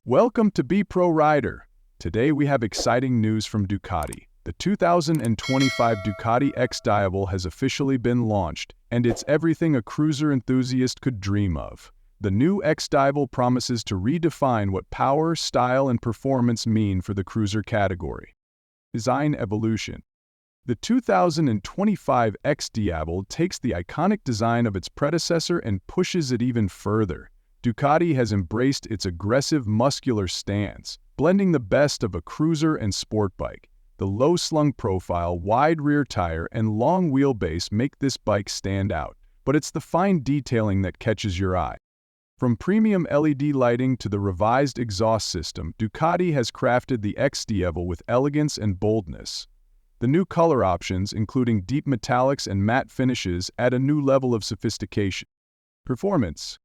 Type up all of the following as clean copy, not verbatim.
Welcome to Be Pro Rider. Today we have exciting news from Ducati. The 2025 Ducati XDiavel has officially been launched, and it's everything a cruiser enthusiast could dream of. The new XDiavel promises to redefine what power, style, and performance mean for the cruiser category. Design evolution. The 2025 XDiavel takes the iconic design of its predecessor and pushes it even further. Ducati has embraced its aggressive, muscular stance, blending the best of a cruiser and sport bike. The low-slung profile, wide rear tire, and long wheelbase make this bike stand out, but it's the fine detailing that catches your eye. From premium LED lighting to the revised exhaust system, Ducati has crafted the XDiavel with elegance and boldness. The new color options, including deep metallics and matte finishes, add a new level of sophistication. Performance.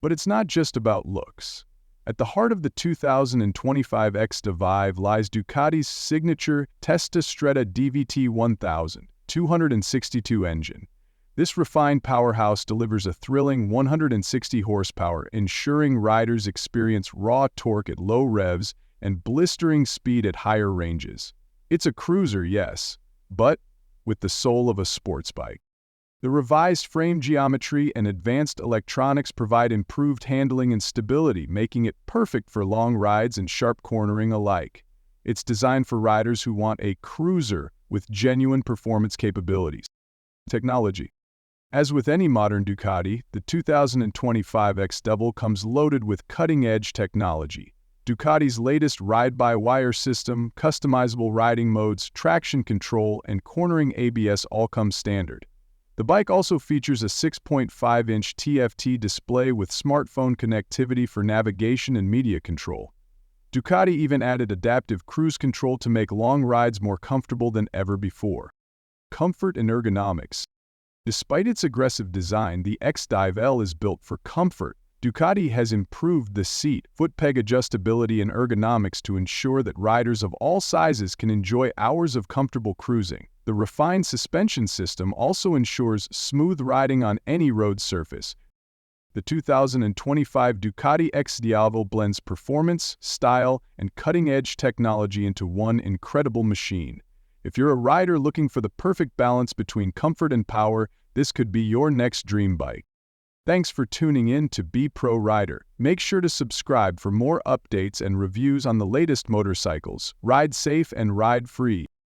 But it's not just about looks. At the heart of the 2025 XDiavel lies Ducati's signature Testa Stretta DVT 1000 262 engine. This refined powerhouse delivers a thrilling 160 horsepower, ensuring riders experience raw torque at low revs and blistering speed at higher ranges. It's a cruiser, yes, but with the soul of a sports bike. The revised frame geometry and advanced electronics provide improved handling and stability, making it perfect for long rides and sharp cornering alike. It's designed for riders who want a cruiser with genuine performance capabilities. Technology. As with any modern Ducati, the 2025 XDiavel comes loaded with cutting-edge technology. Ducati's latest ride-by-wire system, customizable riding modes, traction control, and cornering ABS all come standard. The bike also features a 6.5-inch TFT display with smartphone connectivity for navigation and media control. Ducati even added adaptive cruise control to make long rides more comfortable than ever before. Comfort and ergonomics. Despite its aggressive design, the XDiavel is built for comfort. Ducati has improved the seat, foot peg adjustability, and ergonomics to ensure that riders of all sizes can enjoy hours of comfortable cruising. The refined suspension system also ensures smooth riding on any road surface. The 2025 Ducati XDiavel blends performance, style, and cutting-edge technology into one incredible machine. If you're a rider looking for the perfect balance between comfort and power, this could be your next dream bike. Thanks for tuning in to Be Pro Rider. Make sure to subscribe for more updates and reviews on the latest motorcycles. Ride safe and ride free.